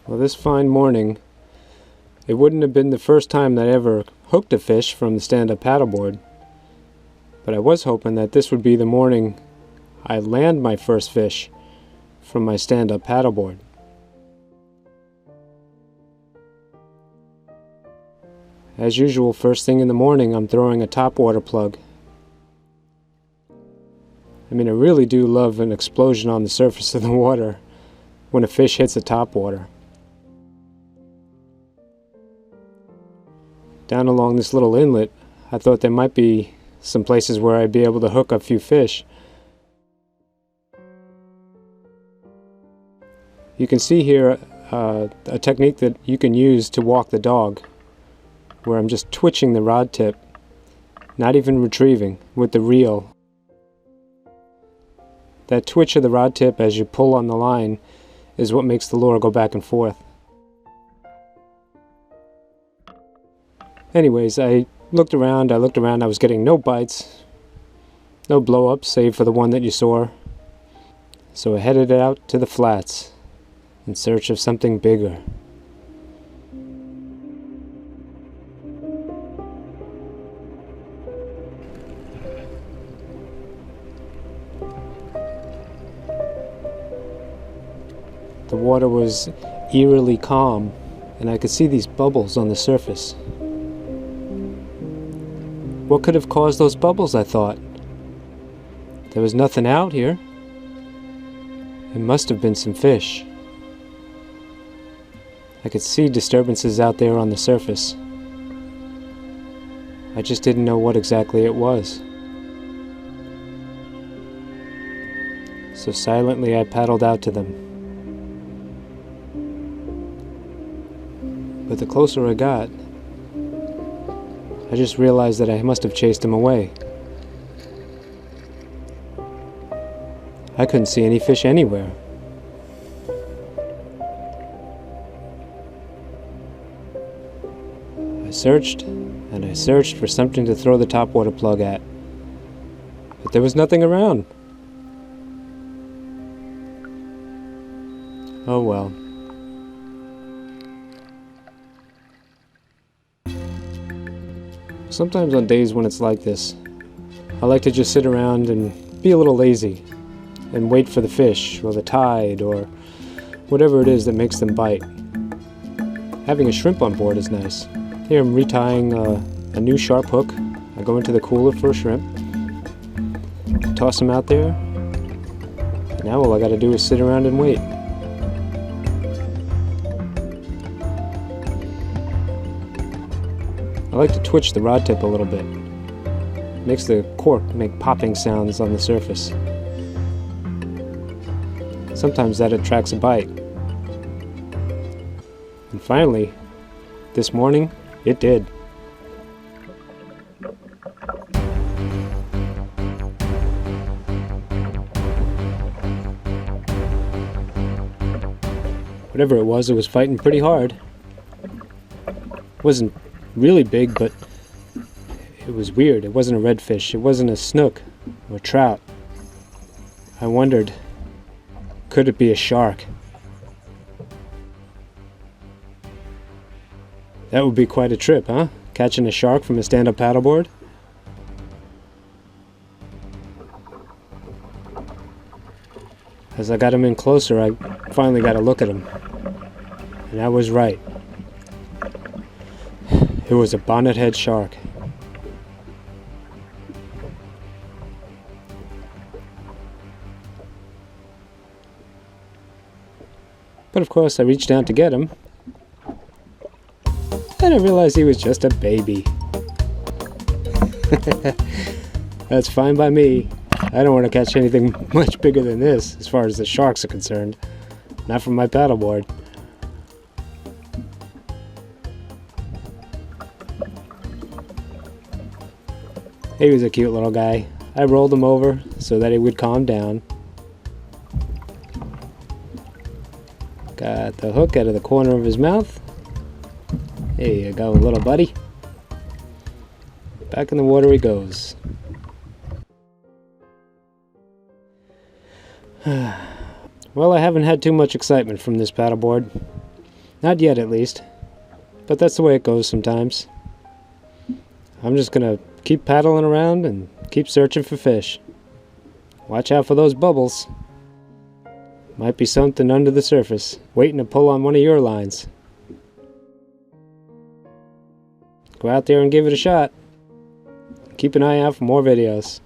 Well, this fine morning, it wouldn't have been the first time that I ever hooked a fish from the stand-up paddleboard, but I was hoping that this would be the morning I land my first fish from my stand-up paddleboard. As usual, first thing in the morning, I'm throwing a topwater plug. I mean, I really do love an explosion on the surface of the water when a fish hits the topwater. Down along this little inlet, I thought there might be some places where I'd be able to hook a few fish. You can see here a technique that you can use to walk the dog, where I'm just twitching the rod tip, not even retrieving, with the reel. That twitch of the rod tip as you pull on the line is what makes the lure go back and forth. Anyways, I looked around, I was getting no bites, no blow-ups, save for the one that you saw. So I headed out to the flats in search of something bigger. The water was eerily calm, and I could see these bubbles on the surface. What could have caused those bubbles, I thought? There was nothing out here. It must have been some fish. I could see disturbances out there on the surface. I just didn't know what exactly it was. So silently I paddled out to them. But the closer I got, I just realized that I must have chased them away. I couldn't see any fish anywhere. I searched and I searched for something to throw the topwater plug at, but there was nothing around. Oh well. Sometimes on days when it's like this, I like to just sit around and be a little lazy and wait for the fish or the tide or whatever it is that makes them bite. Having a shrimp on board is nice. Here I'm retying a new sharp hook. I go into the cooler for a shrimp, toss them out there, and now all I gotta do is sit around and wait. I like to twitch the rod tip a little bit. It makes the cork make popping sounds on the surface. Sometimes that attracts a bite. And finally, this morning, it did. Whatever it was fighting pretty hard. It wasn't really big, but it was weird. It wasn't a redfish. It wasn't a snook or a trout. I wondered, could it be a shark? That would be quite a trip, huh? Catching a shark from a stand-up paddleboard? As I got him in closer, I finally got a look at him. And I was right. It was a bonnethead shark. But of course I reached down to get him, and I realized he was just a baby. That's fine by me. I don't want to catch anything much bigger than this as far as the sharks are concerned. Not from my paddleboard. He was a cute little guy. I rolled him over so that he would calm down. Got the hook out of the corner of his mouth. There you go, little buddy. Back in the water he goes. Well, I haven't had too much excitement from this paddleboard. Not yet, at least. But that's the way it goes sometimes. I'm just gonna keep paddling around and keep searching for fish. Watch out for those bubbles. Might be something under the surface, waiting to pull on one of your lines. Go out there and give it a shot. Keep an eye out for more videos.